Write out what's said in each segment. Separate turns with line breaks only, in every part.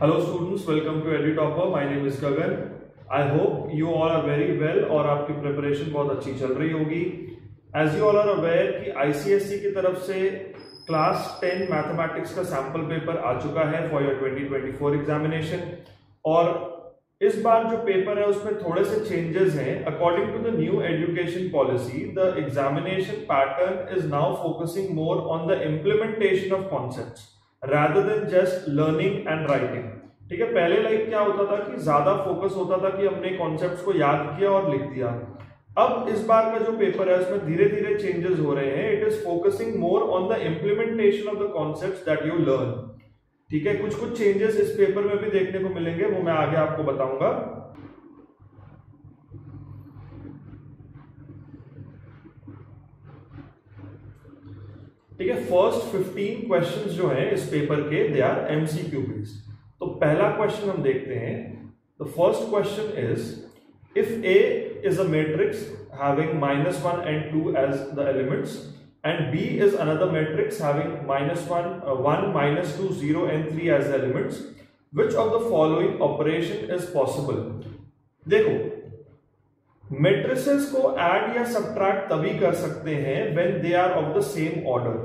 Hello students, welcome to EduTopper. My name is Gagan. I hope you all are very well और आपकी preparation बहुत अच्छी चल रही होगी. As you all are aware कि ICSE की तरफ से क्लास 10 मैथमेटिक्स का सैम्पल पेपर आ चुका है फॉर योर 2024 एग्जामिनेशन. और इस बार जो पेपर है उसमें थोड़े से चेंजेस हैं. According to the new education policy, the examination pattern is now focusing more on the implementation of concepts rather than just learning and writing. ठीक है, पहले क्या होता था कि ज्यादा फोकस होता था कि हमने कॉन्सेप्ट्स को याद किया और लिख दिया. अब इस बार का जो पेपर है उसमें धीरे धीरे चेंजेस हो रहे हैं. It is focusing more on the implementation of the concepts that you learn. ठीक है, कुछ चेंजेस इस पेपर में भी देखने को मिलेंगे, वो मैं आगे आपको बताऊंगा. ठीक है, फर्स्ट 15 क्वेश्चंस जो है इस पेपर के दे आर एमसीक्यू बेस्ड. तो पहला क्वेश्चन हम देखते हैं. The first question is if A is a matrix having -1 and 2 as the elements and B is another matrix having -1, 2, 0 and 3 as the elements, which of the following operation is possible? देखो, matrices को add या subtract तभी कर सकते हैं when they are of the same order.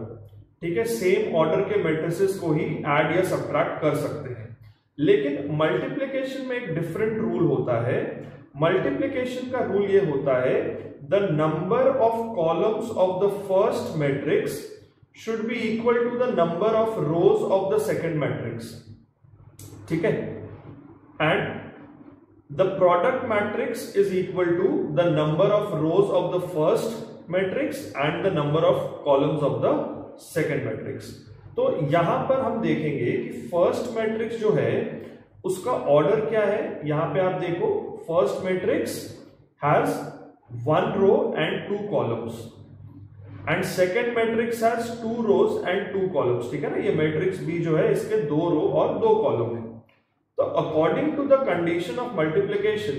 ठीक है, same order के मैट्रिसेस को ही ऐड या सब्ट्रैक्ट कर सकते हैं. लेकिन मल्टीप्लिकेशन में एक डिफरेंट रूल होता है. मल्टीप्लिकेशन का रूल ये होता है the number of columns of the first matrix should be equal to the number of rows of the second matrix. ठीक है, and the product matrix is equal to the number of rows of the first matrix and the number of columns of the second matrix. तो यहां पर हम देखेंगे कि first matrix जो है उसका ऑर्डर क्या है. यहां पे आप देखो, first matrix has 1 row and 2 columns and second matrix has 2 rows and 2 columns. ठीक है ना, ये मैट्रिक्स बी जो है इसके 2 रो और 2 कॉलम है. So according to the condition of multiplication,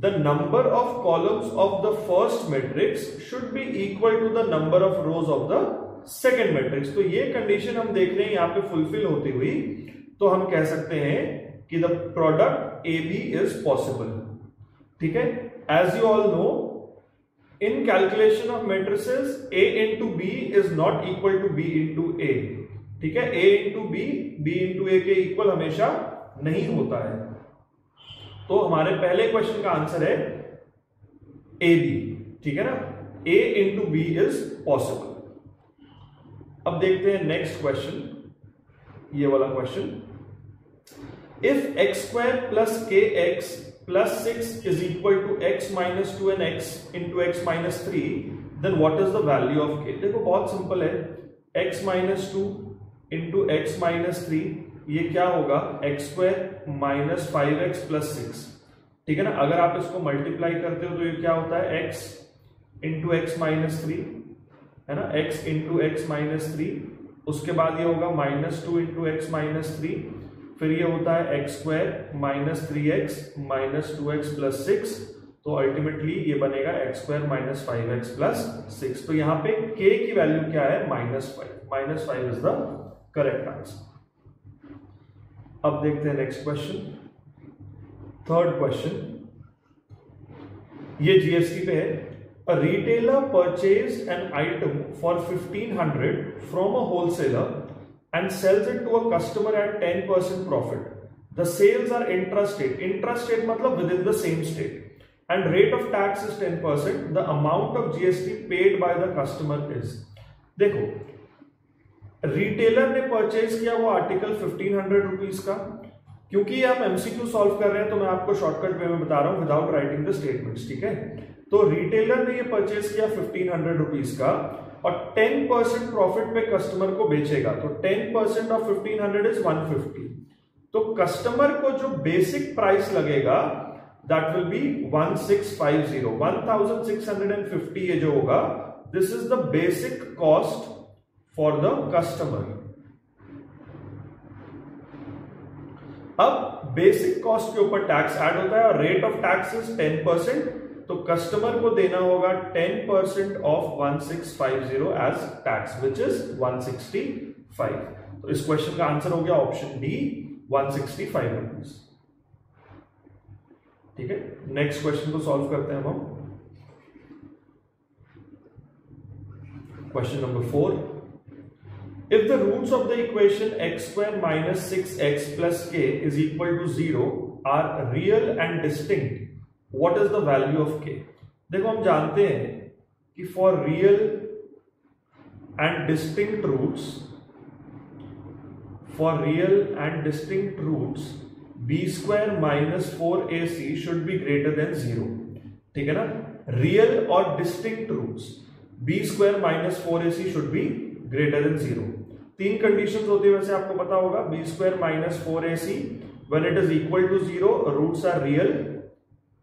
the number of columns of the first matrix should be equal to the number of rows of the second matrix. तो ये कंडीशन हम देख रहे हैं यहाँ पे फुलफिल होती हुई, तो हम कह सकते हैं कि the product AB is possible. ठीक है, as you all know, in calculation of matrices, A into B is not equal to B into A. ठीक है, A into B, B into A के इक्वल हमेशा नहीं होता है. तो हमारे पहले क्वेश्चन का आंसर है ए बी. ठीक है ना, A into B is possible. अब देखते हैं नेक्स्ट क्वेश्चन, ये वाला question. If x square plus k x plus 6 is equal to x minus 2 and x into x minus 3, then what is the value of k. देखो बहुत simple है, x minus 2 into x minus 3, ये क्या होगा, x square minus 5x plus 6. ठीक है ना, अगर आप इसको मल्टीप्लाई करते हो तो ये क्या होता है, x इंटू एक्स माइनस 3 है ना, x इंटू एक्स माइनस 3. उसके बाद ये होगा -2 इंटू एक्स माइनस 3, फिर ये होता है x square minus 3x minus 2x plus 6. तो अल्टीमेटली ये बनेगा x square minus 5x plus 6. तो यहाँ पे k की वैल्यू क्या है, -5 इज द करेक्ट आंसर. अब देखते हैं नेक्स्ट क्वेश्चन, थर्ड क्वेश्चन. ये जीएसटी पे है. A retailer purchase an item for 1500 from a wholesaler and sells it to a customer at 10% profit. The sales are intrastate. Intrastate मतलब within the same state, and rate of tax is 10%. The amount of GST paid by the customer is. देखो, retailer ने purchase किया वो article 1500 rupees का. क्योंकि हम MCQ solve कर रहे हैं तो मैं आपको शॉर्टकट वे में बता रहा हूं विदाउट राइटिंग द स्टेटमेंट्स. ठीक है, तो रिटेलर ने ये परचेज किया 1500 रुपीज का और 10% प्रॉफिट पे कस्टमर को बेचेगा. तो 10% ऑफ 1500 इज 150. तो कस्टमर को जो बेसिक प्राइस लगेगा दैट विल बी 1650. 1650 ये जो होगा, this is the basic cost for the customer. अब बेसिक कॉस्ट के ऊपर टैक्स ऐड होता है और रेट ऑफ टैक्स इज 10%. तो कस्टमर को देना होगा 10% of 1650 as tax, which is 165. तो इस क्वेश्चन का आंसर हो गया ऑप्शन डी, 165 रुपीज। ठीक है, नेक्स्ट क्वेश्चन को सॉल्व करते हैं हम। Question number 4, if the roots of the equation x square minus 6x plus k is equal to 0 are real and distinct, what is the value of k? देखो हम जानते हैं कि for real and distinct roots b square minus 4ac should be greater than 0। ठीक है ना, real और distinct roots b square minus 4ac should be greater than 0। तीन कंडीशंस होती है, वैसे आपको पता होगा, b square minus 4ac when it is equal to 0 roots are real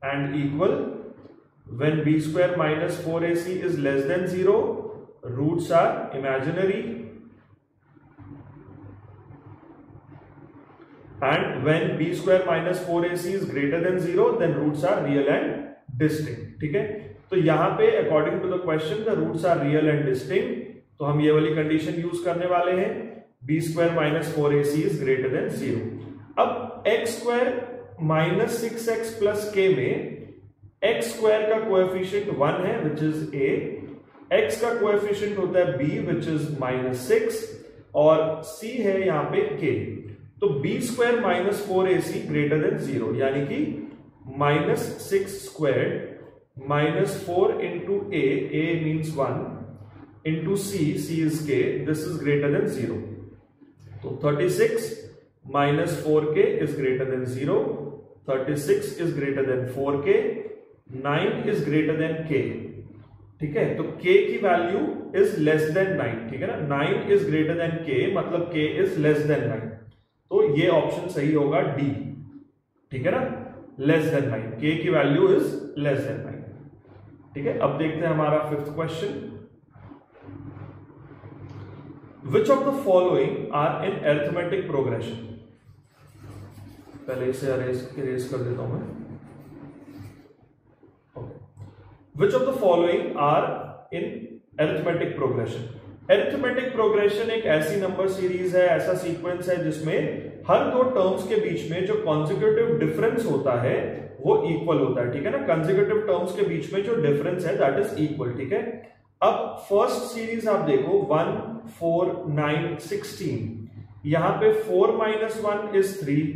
and equal, when b square minus 4ac is less than 0 roots are imaginary, and when b square minus 4ac is greater than 0 then roots are real and distinct। ठीक है, तो यहां पे according to the question the roots are real and distinct, तो हम ये वाली condition use करने वाले हैं, b square minus 4ac is greater then 0। अब x square minus 6x plus k में x स्क्वायर का कोएफिशिएंट 1 है विच इज a, x का कोएफिशिएंट होता है b विच इज -6 और c है यहां पे k, तो b square minus 4ac greater than 0, यानी कि -6 square minus 4 into a means 1 into c is k, this is greater than 0। तो 36 minus 4k is greater than 0, 36 is greater than 4k, 9 is greater than k। ठीक है, तो k की value is less than 9। ठीक है ना, 9 is greater than k मतलब k is less than 9, तो ये ऑप्शन सही होगा D। ठीक है ना, less than 9, k की वैल्यू is less than 9। ठीक है, अब देखते हैं हमारा 5th question, Which of the following are in arithmetic progression? पहले इसे इरेज कर देता हूं मैं। Which of the following are in arithmetic progression? Arithmetic progression एक ऐसी नंबर सीरीज है, ऐसा सीक्वेंस है जिसमें हर दो टर्म्स के बीच में जो कॉन्जिक्यूटिव डिफरेंस होता है वो इक्वल होता है। ठीक है ना, कंसेक्यूटिव टर्म्स के बीच में जो डिफरेंस है दैट इज इक्वल। ठीक है, अब फर्स्ट सीरीज आप देखो 1 4 9 16, यहां पे 4 minus 1 is 3,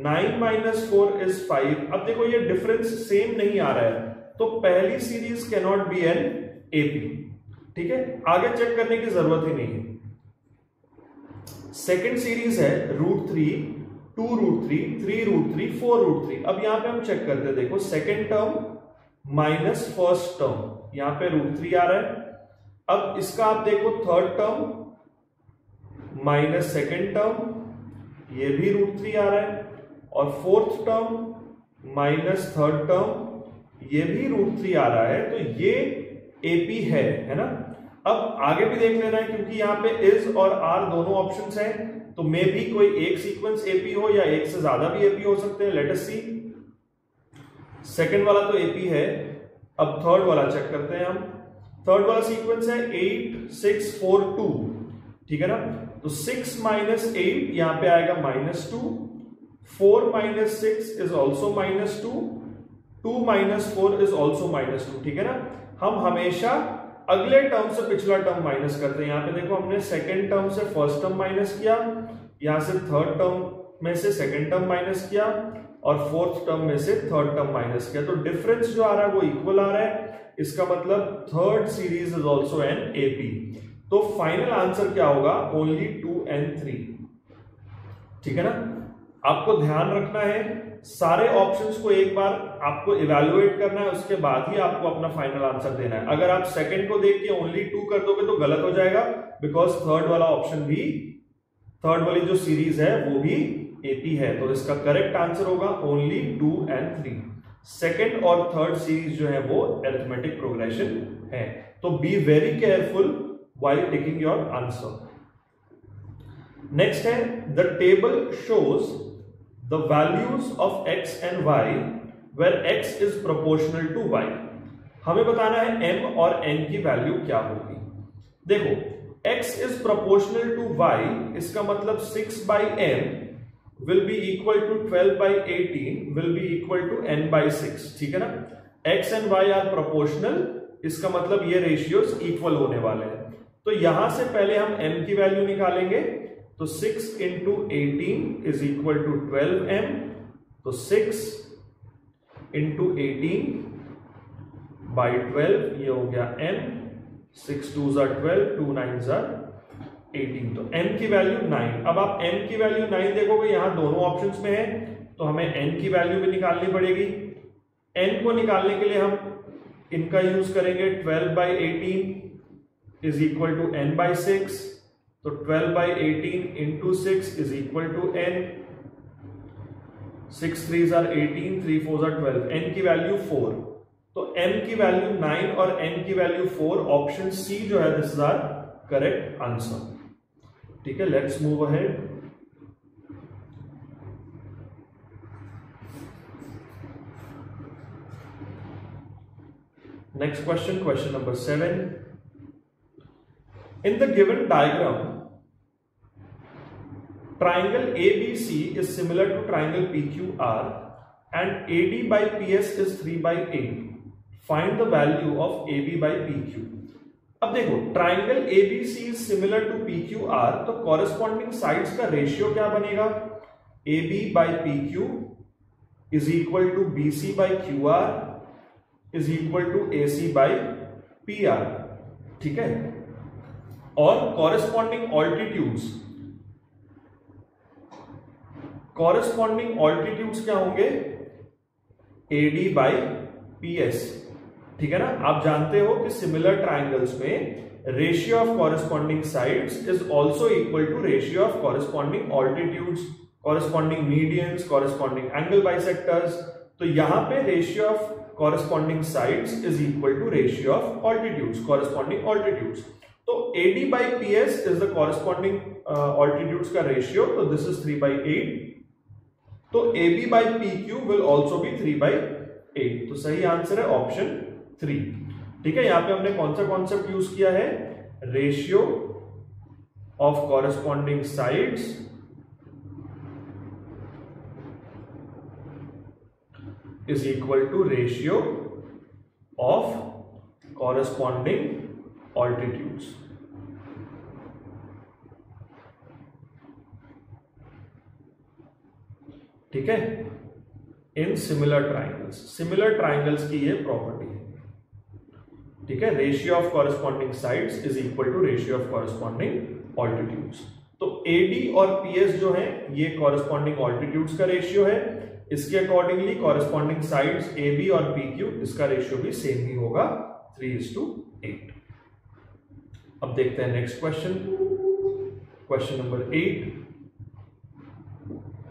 9 minus 4 is 5। अब देखो ये डिफरेंस सेम नहीं आ रहा है, तो पहली series can not be an AP. ठीक है, आगे चेक करने की जरूरत ही नहीं है। सेकेंड सीरीज है √3 2 √3 3 √3 4 √3। अब यहां पे हम चेक करते हैं, देखो second term minus first term, यहां पे √3 आ रहा है। अब इसका आप देखो third term minus second term, ये भी √3 आ रहा है, और fourth term minus third term, ये भी √3 आ रहा है, तो ये एपी है ना। अब आगे भी देख लेना है, क्योंकि यहां पे इज और आर दोनों ऑप्शंस हैं, तो मे भी कोई एक सीक्वेंस एपी हो या एक से ज्यादा भी एपी हो सकते हैं। लेट अस सी, सेकंड वाला तो एपी है, अब थर्ड वाला चेक करते हैं हम। थर्ड वाला सीक्वेंस है 8 6 4 2। ठीक है ना, तो 6 minus 8 यहां पे आएगा -2, 4 minus 6 is also -2, 2 minus 4 is also -2। ठीक है ना, हम हमेशा अगले टर्म से पिछला टर्म माइनस करते हैं। यहां पे देखो हमने सेकेंड टर्म से फर्स्ट टर्म माइनस किया, यहां से थर्ड टर्म में से सेकेंड टर्म माइनस किया, और फोर्थ टर्म में से थर्ड टर्म माइनस किया, तो डिफरेंस जो आ रहा है वो इक्वल आ रहा है। इसका मतलब third series is also an AP. तो फाइनल आंसर क्या होगा, ओनली 2 and 3। ठीक है ना, आपको ध्यान रखना है, सारे ऑप्शंस को एक बार आपको इवैल्यूएट करना है, उसके बाद ही आपको अपना फाइनल आंसर देना है। अगर आप सेकंड को देख के ओनली 2 कर दोगे तो गलत हो जाएगा, बिकॉज थर्ड वाला ऑप्शन भी, थर्ड वाली जो सीरीज है वो भी एपी है। तो इसका करेक्ट आंसर होगा ओनली 2 and 3। सेकेंड और थर्ड सीरीज जो है वो अरिथमेटिक प्रोग्रेशन है। तो be very careful while taking your answer। Next है, the table shows the values of x and y where x is proportional to y। हमें बताना है m और n की वैल्यू क्या होगी। देखो x is proportional to y, इसका मतलब 6/m will be equal to 12 by 18 will be equal to n by 6, ठीक है ना। x and y are proportional, इसका मतलब ये रेशियोज इक्वल होने वाले हैं। तो यहां से पहले हम m की वैल्यू निकालेंगे, तो 6 into 18 is equal to 12m, तो 6 into 18 by 12 ये हो गया n, 6 2s are 12, 2 9s are 18, तो n की वैल्यू 9। अब आप n की वैल्यू 9 देखोगे, यहां दोनों ऑप्शंस में है, तो हमें n की वैल्यू भी निकालनी पड़ेगी। n को निकालने के लिए हम इनका यूज करेंगे, 12 by 18 is equal to n by 6, तो 12 by 18 into 6 is equal to n, 6 3s are 18, 3 4s are 12, n की वैल्यू 4, तो m की वैल्यू 9 और n की वैल्यू 4, ऑप्शन सी जो है this is our correct answer. ठीक है, let's move ahead. Next question, question number 7। In the given diagram triangle ABC is similar to triangle PQR and AD by PS is 3 by 8. Find the value of AB by PQ. अब देखो, triangle ABC is similar to PQR, तो corresponding sides का ratio क्या बनेगा? AB by PQ is equal to BC by QR is equal to AC by PR, ठीक है। और corresponding altitudes क्या होंगे? AD by PS, ठीक है ना। आप जानते हो कि सिमिलर ट्राइंगल्स में ratio of corresponding sides is also equal to ratio of corresponding altitudes, corresponding medians, corresponding angle bisectors. तो यहां पे ratio of corresponding sides is equal to ratio of altitudes, corresponding altitudes. तो AD by PS is the corresponding altitudes का ratio, तो this is 3 by 8, तो AB by PQ will also be 3 by 8, तो सही answer है option 3। ठीक है, यहां पे हमने कौन सा कॉन्सेप्ट यूज किया है? Ratio of corresponding sides is equal to ratio of corresponding altitudes. ठीक है, इन सिमिलर ट्राइंगल्स की ये प्रॉपर्टी है। ठीक है, ratio of corresponding sides is equal to ratio of corresponding altitudes. तो AD और PS जो है ये कॉरेस्पॉन्डिंग ऑल्टीट्यूड्स का रेशियो है, इसके अकॉर्डिंगली कॉरेस्पॉन्डिंग साइड्स AB और PQ इसका रेशियो भी सेम ही होगा, 3:8। अब देखते हैं next question, question number 8।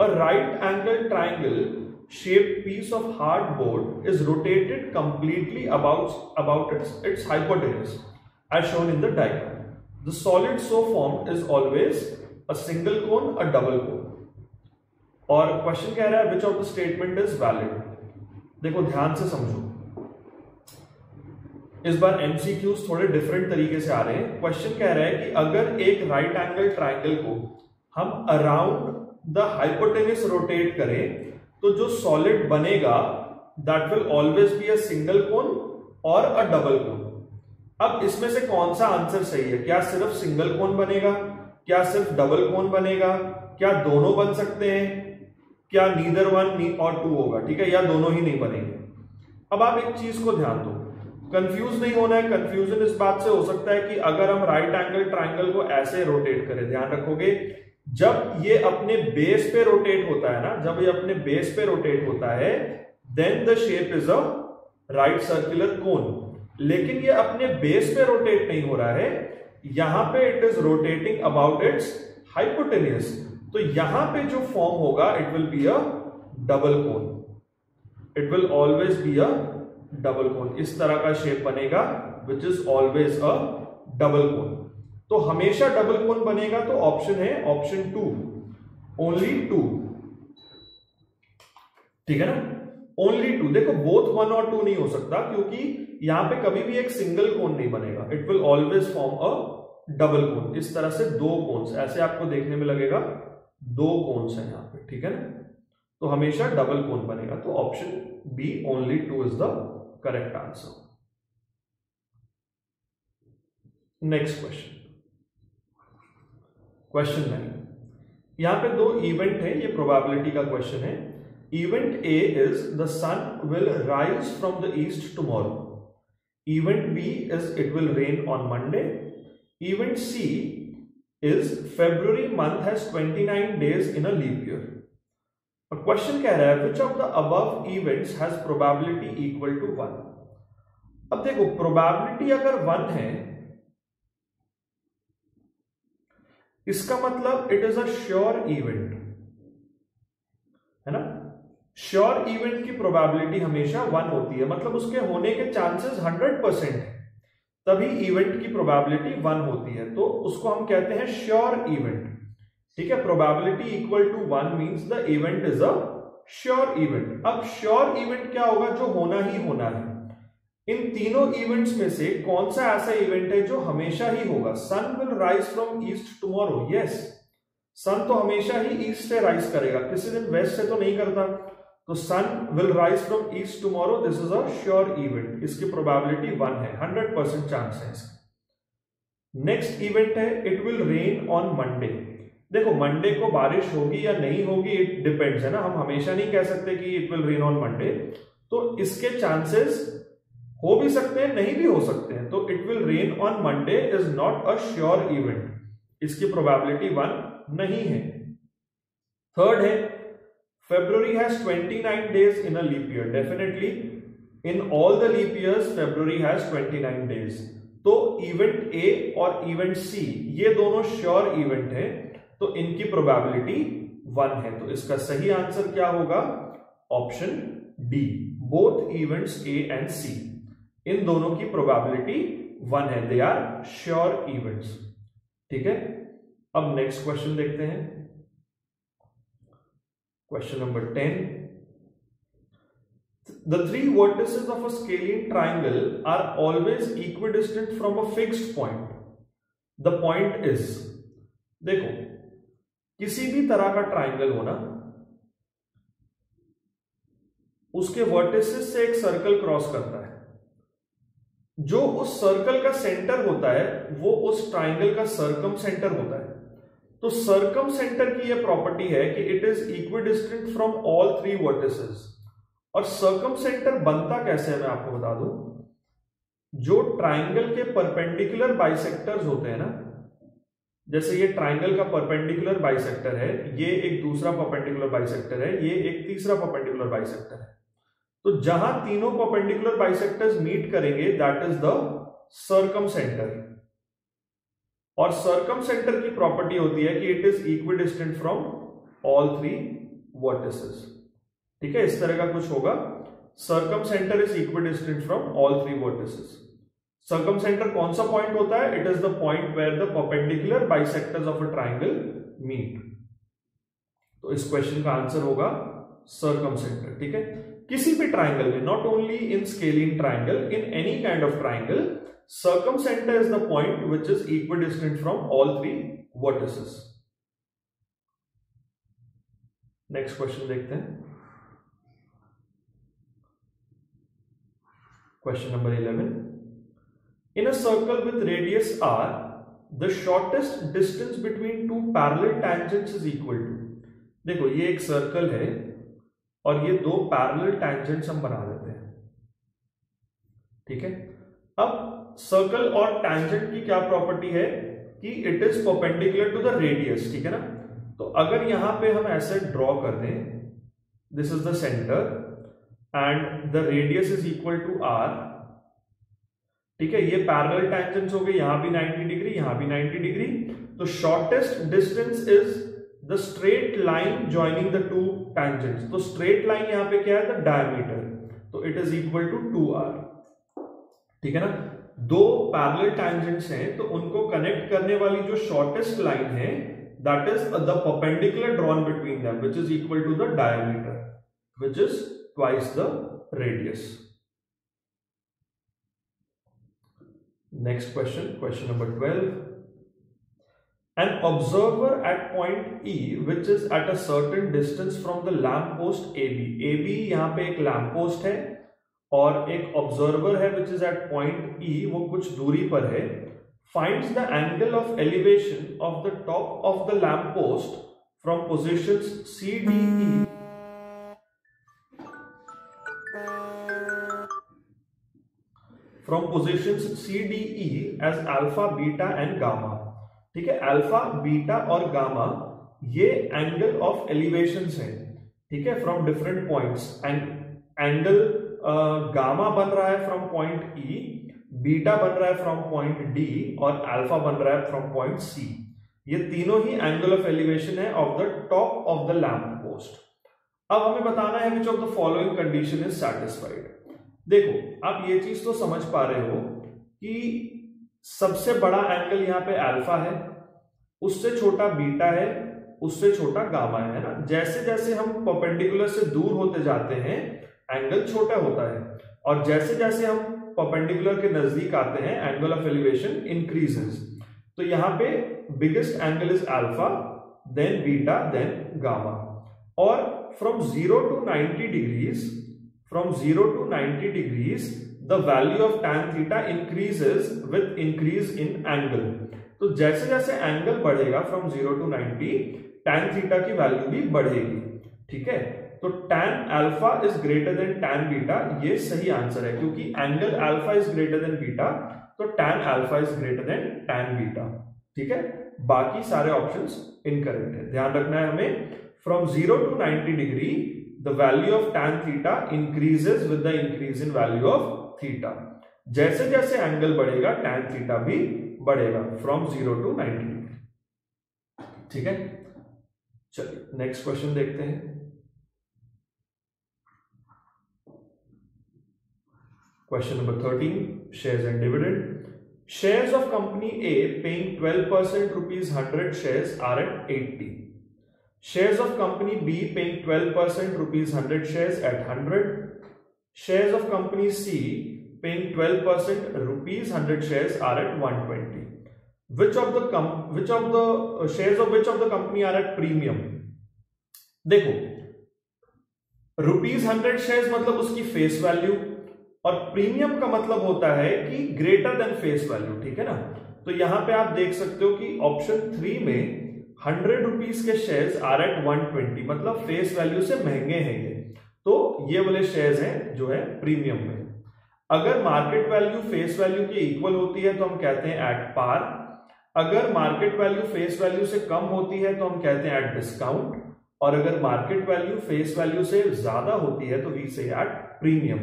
A right angled triangle shaped piece of hardboard is rotated completely about its hypotenuse as shown in the diagram. The solid so formed is always a single cone, a double cone. और question कह रहा है which of the statement is valid। देखो ध्यान से समझो, इस बार MCQs थोड़े डिफरेंट तरीके से आ रहे हैं। क्वेश्चन कह रहा है कि अगर एक राइट एंगल ट्राइंगल को हम अराउंड द हाइपोटेन्यूज रोटेट करें तो जो सॉलिड बनेगा that will always be a single cone और अ डबल कोन। अब इसमें से कौन सा आंसर सही है? क्या सिर्फ सिंगल कोन बनेगा, क्या सिर्फ डबल कोन बनेगा, क्या दोनों बन सकते हैं, क्या नीदर 1 और 2 होगा? ठीक है, या दोनों ही नहीं बनेंगे। अब आप एक चीज को ध्यान दो, कंफ्यूज नहीं होना है। कंफ्यूजन इस बात से हो सकता है कि अगर हम राइट एंगल ट्राइंगल को ऐसे रोटेट करें, ध्यान रखोगे जब ये अपने बेस पे रोटेट होता है ना, जब ये अपने बेस पे रोटेट होता है then the shape is a right circular cone. लेकिन ये अपने बेस पे रोटेट नहीं हो रहा है, यहां पे it is rotating about its hypotenuse. तो यहां पे जो फॉर्म होगा it will be a double cone, it will always be a double cone. इस तरह का शेप बनेगा which is always a double cone. तो हमेशा डबल कोन बनेगा, तो ऑप्शन है ऑप्शन 2, ओनली 2। ठीक है ना, ओनली 2। देखो बोथ 1 और 2 नहीं हो सकता, क्योंकि यहां पे कभी भी एक सिंगल कोन नहीं बनेगा, it will always form a double cone. इस तरह से 2 कोन्स ऐसे आपको देखने में लगेगा, दो कोन्स हैं यहां पे, ठीक है ना, तो हमेशा डबल कोन बनेगा, तो option B only 2 is the correct answer. Next question, question 9। यहां पे दो इवेंट है, ये प्रोबेबिलिटी का क्वेश्चन है। Event A is the sun will rise from the east tomorrow. Event B is it will rain on Monday. Event C is February month has 29 days in a leap year। और question कह रहा है which of the above events has probability equal to 1। अब देखो probability अगर 1 है इसका मतलब it is a sure event, है ना। श्योर इवेंट की प्रोबेबिलिटी हमेशा 1 होती है, मतलब उसके होने के चांसेस 100% है, तभी इवेंट की प्रोबेबिलिटी 1 होती है, तो उसको हम कहते हैं श्योर इवेंट, ठीक है। Probability equal to 1 means the event is a sure event. अब श्योर इवेंट क्या होगा, जो होना ही होना है। इन तीनों इवेंट्स में से कौन सा ऐसा इवेंट है जो हमेशा ही होगा। Sun will rise from east tomorrow, yes, sun तो हमेशा ही ईस्ट से राइज करेगा, किसी दिन वेस्ट से तो नहीं करता, तो sun will rise from east tomorrow, this is a sure event, इसकी प्रोबेबिलिटी 1 है, 100% चांस है इसका। नेक्स्ट इवेंट है it will rain on Monday. देखो मंडे को बारिश होगी या नहीं होगी इट डिपेंड्स, है ना, हम हमेशा नहीं कह सकते कि it will rain on Monday, तो इसके चांसेस हो भी सकते हैं नहीं भी हो सकते हैं, तो it will rain on Monday is not a sure event, इसकी प्रोबेबिलिटी 1 नहीं है। थर्ड है February has 29 days in a leap year, definitely in all the leap years February has 29 days, तो इवेंट ए और इवेंट सी ये दोनों sure event है, तो इनकी प्रोबेबिलिटी 1 है, तो इसका सही आंसर क्या होगा, option D, both events A and C, इन दोनों की प्रोबेबिलिटी 1 है, दे आर श्योर इवेंट्स, ठीक है। अब नेक्स्ट क्वेश्चन देखते हैं, question number 10। The three vertices of a scalene triangle are always equidistant from a fixed point. The point is, देखो किसी भी तरह का ट्राइंगल होना, उसके वर्टिसेस से एक सर्कल क्रॉस करता है, जो उस सर्कल का सेंटर होता है वो उस ट्राइंगल का सर्कम सेंटर होता है। तो सर्कम सेंटर की यह प्रॉपर्टी है कि it is equidistant from all 3 vertices. और सर्कम सेंटर बनता कैसे है मैं आपको बता दूं, जो ट्राइंगल के परपेंडिकुलर बाइसेक्टर्स होते हैं ना, जैसे ये ट्राइंगल का परपेंडिकुलर बाइसेक्टर है, ये एक दूसरा परपेंडिकुलर बाइसेक्टर है, ये एक तीसरा परपेंडिकुलर बाइसेक्टर है, तो जहां तीनों परपेंडिकुलर बाइसेक्टर्स मीट करेंगे that is the circumcentre. और सर्कम सेंटर की प्रॉपर्टी होती है कि it is equidistant from all 3 vertices, ठीक है, इस तरह का कुछ होगा, circumcentre is equidistant from all 3 vertices. Circumcentre कौन सा पॉइंट होता है, it is the point where the perpendicular bisectors of a triangle meet, तो इस क्वेश्चन का आंसर होगा सर्कम सेंटर, ठीक है। किसी भी ट्राइंगल में, not only in scalene triangle, in any kind of triangle, circum centre is the point which is equidistant from all 3 vertices. Next question देखते हैं, question number 11। In a circle with radius r, the shortest distance between 2 parallel tangents is equal to। देखो ये एक circle है और ये 2 parallel tangents हम बना देते हैं, ठीक है। अब सर्कल और टैंजेंट की क्या प्रॉपर्टी है कि it is perpendicular to the radius, ठीक है ना। तो अगर यहां पे हम ऐसे ड्रॉ कर दें, this is the centre and the radius is equal to r, ठीक है, ये पैरेलल टैंजेंट्स हो गए, यहां भी 90 डिग्री, यहां भी 90 डिग्री, तो shortest distance is the straight line joining the 2 tangents. तो स्ट्रेट लाइन यहां पे क्या है, द डायमीटर, तो it is equal to 2r, ठीक है ना। 2 पैरेलल टैंजेंट्स हैं तो उनको कनेक्ट करने वाली जो शॉर्टेस्ट लाइन है that is the perpendicular drawn between them which is equal to the diameter which is twice the radius. Next question, question number 12। An observer at point E which is at a certain distance from the lamp post AB. AB यहाँ पे एक lamp post है और एक observer है which is at point E, वो कुछ दूरी पर है. Finds the angle of elevation of the top of the lamp post from positions CDE as alpha, beta and gamma. ठीक है, अल्फा, बीटा और गामा ये एंगल ऑफ एलिवेशंस हैं. ठीक है, from different points. Angle gamma बन रहा है फ्रॉम पॉइंट ई, बीटा बन रहा है फ्रॉम पॉइंट डी और अल्फा बन रहा है फ्रॉम पॉइंट सी. ये तीनों ही एंगल ऑफ एलिवेशन है of the top of the lamp post. अब हमें बताना है which of the following condition is satisfied. देखो, आप ये चीज तो समझ पा रहे हो कि सबसे बड़ा एंगल यहाँ पे अल्फा है, उससे छोटा बीटा है, उससे छोटा गामा है ना. जैसे जैसे हम परपेंडिकुलर से दूर होते जाते हैं एंगल छोटा होता है, और जैसे जैसे हम परपेंडिकुलर के नजदीक आते हैं एंगल ऑफ एलिवेशन इंक्रीजेस. तो यहाँ पे biggest angle is alpha, then beta, then gamma. और from 0 to 90 degrees the value of tan theta increases with increase in angle. तो जैसे जैसे एंगल बढ़ेगा फ्रॉम 0 to 90, tan थीटा की वैल्यू भी बढ़ेगी. ठीक है, तो tan alpha is greater then tan beta, ये सही आंसर है क्योंकि angle alpha is greater then beta, तो tan alpha is greater then tan beta. ठीक है, बाकी सारे ऑप्शंस इनकरेक्ट है. ध्यान रखना है हमें, from 0 to 90 degree the value of tan theta increases with the increase in value of theta. जैसे जैसे एंगल बढ़ेगा tan theta भी बढ़ेगा फ्रॉम 0 to 90 डिग्री. ठीक है, चलिए नेक्स्ट क्वेश्चन देखते हैं. Question number 13, shares and dividend. Shares of company A paying 12% rupees 100 shares are at 80. Shares of company B paying 12% rupees 100 shares at 100. Shares of company C paying 12% rupees 100 shares are at 120. Which of the shares of which of the company are at premium? देखो, rupees 100 shares मतलब उसकी face value, और premium का मतलब होता है कि greater than face value. ठीक है ना. तो यहां पे आप देख सकते हो कि ऑप्शन 3 में 100 रुपीज के शेयर्स आर एट 120, मतलब फेस वैल्यू से महंगे हैं ये. तो ये वाले शेयर्स हैं जो है प्रीमियम में. अगर मार्केट वैल्यू फेस वैल्यू के इक्वल होती है तो हम कहते हैं एट पार. अगर मार्केट वैल्यू फेस वैल्यू से कम होती है तो हम कहते हैं एट डिस्काउंट, और अगर मार्केट वैल्यू फेस वैल्यू से ज्यादा होती है तो वी से एट प्रीमियम.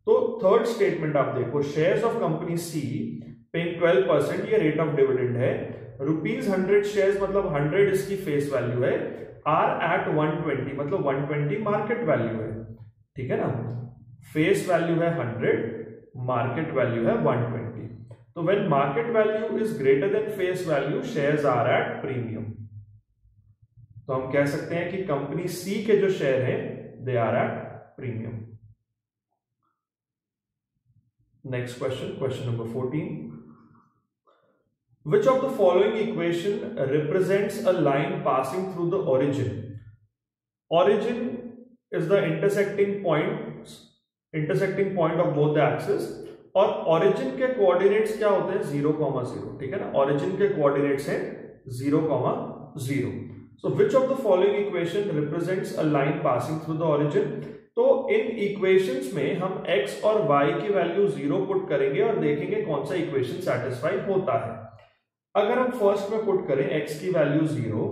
तो थर्ड स्टेटमेंट आप देखो, shares of company C paying 12%, ये रेट ऑफ डिविडेंड है. रुपीज 100 शेयर्स मतलब 100 इसकी फेस वैल्यू है, आर एट 120 मतलब 120 मार्केट वैल्यू है. ठीक है ना, फेस वैल्यू है 100, मार्केट वैल्यू है 120. तो when market value is greater than face value, shares are at premium. तो हम कह सकते हैं कि कंपनी सी के जो शेयर हैं they are at premium. Next question, question number 14. Which of the following equation represents a line passing through the origin? Origin is the intersecting point of both the axes, और origin के coordinates क्या होते हैं? 0, 0. ठीक है ना, origin के coordinates हैं 0, 0. So which of the following equation represents a line passing through the origin? तो इन इक्वेशंस में हम x और y की वैल्यू 0 पुट करेंगे और देखेंगे कौन सा इक्वेशन सेटिस्फाई होता है. अगर हम फर्स्ट में पुट करें x की वैल्यू 0,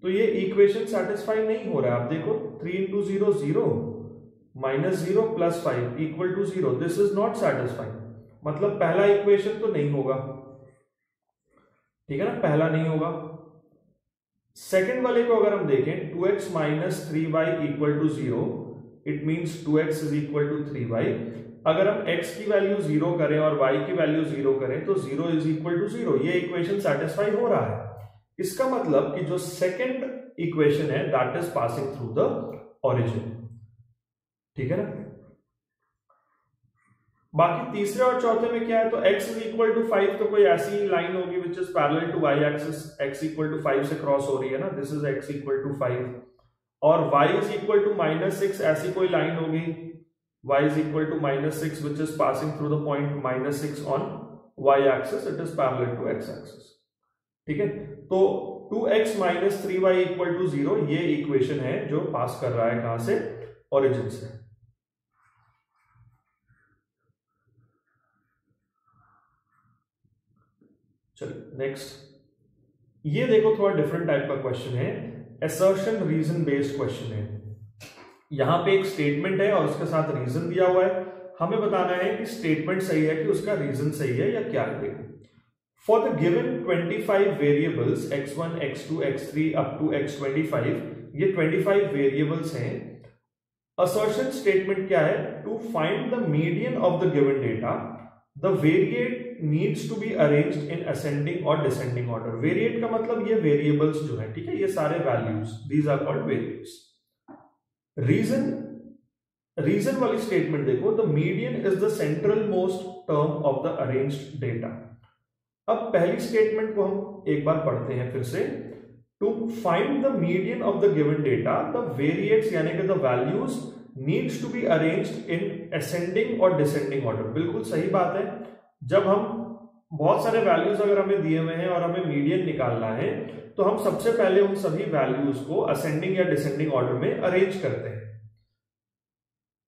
तो ये इक्वेशन सेटिस्फाई नहीं हो रहा है. आप देखो 3 into 0 0 minus 0 plus 5 equal to 0. This is not satisfied, मतलब पहला इक्वेशन तो नहीं होगा. ठीक है ना, पहला नहीं होगा. सेकेंड वाले को अगर हम देखें 2x minus 3y equal to 0, it means 2x is equal to 3y. अगर हम x की वैल्यू 0 करें और y की वैल्यू 0 करें तो 0 is equal to 0. ये इक्वेशन सेटिस्फाई हो रहा है. इसका मतलब कि जो सेकेंड इक्वेशन है that is passing through the origin. ठीक है ना. बाकी तीसरे और चौथे में क्या है, तो x इज इक्वल टू 5, तो कोई ऐसी लाइन होगी which is parallel to y axis, x equal to 5 से क्रॉस हो रही है ना, this is x equal to 5, और y इज इक्वल टू -6 ऐसी कोई लाइन होगी, y is equal to -6 which is passing through the point -6 on y axis, it is parallel to x axis. ठीक है, तो 2x minus 3y equal to 0 ये equation है जो पास कर रहा है कहां से, ओरिजिन से। चलिए नेक्स्ट, ये देखो थोड़ा डिफरेंट टाइप का क्वेश्चन है, असर्शन रीजन बेस्ड क्वेश्चन है। यहां पे एक स्टेटमेंट है और उसके साथ रीजन दिया हुआ है, हमें बताना है कि स्टेटमेंट सही है कि उसका रीजन सही है या क्या है। For the given 25 variables x1, x2, x3 up to x25, ये 25 variables हैं। Assertion statement क्या है? To find the median of the given data, the variate needs to be arranged in ascending or descending order. Variate का मतलब ये variables जो है, ठीक है, ये सारे values, these are called variables. Reason वाली statement देखो, the median is the central most term of the arranged data. अब पहली स्टेटमेंट को हम एक बार पढ़ते हैं फिर से। To find the median of the given data, the variates यानी कि the values needs to be arranged in ascending और डिसेंडिंग ऑर्डर। बिल्कुल सही बात है, जब हम बहुत सारे वैल्यूज अगर हमें दिए हुए हैं और हमें मीडियन निकालना है तो हम सबसे पहले उन सभी वैल्यूज को असेंडिंग या डिसेंडिंग ऑर्डर में अरेंज करते हैं।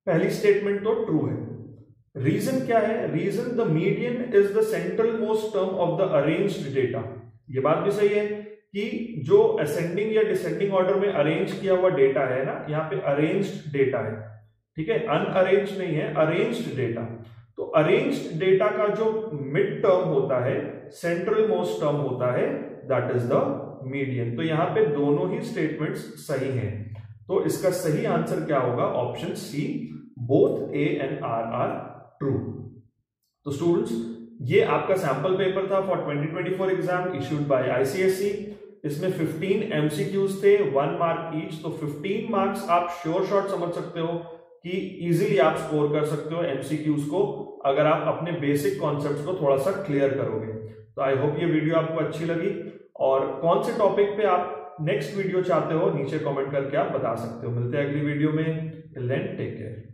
पहली स्टेटमेंट तो ट्रू है। रीजन क्या है? Reason the median is the central most term of the arranged data. ये बात भी सही है कि जो असेंडिंग या डिसेंडिंग ऑर्डर में अरेंज किया हुआ डेटा है ना, यहाँ पे अरेंज्ड डेटा है, ठीक है, अनअरेंज्ड नहीं है, अरेंज्ड डेटा। तो अरेंज्ड डेटा का जो मिड टर्म होता है, सेंट्रल मोस्ट टर्म होता है, दैट इज द मीडियन। तो यहाँ पे दोनों ही स्टेटमेंट्स सही हैं, तो इसका सही आंसर क्या होगा? Option C, both A and R are true. तो स्टूडेंट्स, ये आपका सैंपल पेपर था for 2024 exam issued by ICSE. इसमें 15 एमसीक्यूज थे, 1 मार्क ईच, तो 15 मार्क्स आप श्योर शॉट समझ सकते हो कि इजीली आप स्कोर कर सकते हो एमसीक्यूज को, अगर आप अपने बेसिक कॉन्सेप्ट्स को थोड़ा सा क्लियर करोगे। तो आई होप ये वीडियो आपको अच्छी लगी, और कौन से टॉपिक पे आप नेक्स्ट वीडियो चाहते हो नीचे कमेंट करके आप बता सकते हो। मिलते हैं अगली वीडियो में, टिल देन टेक केयर।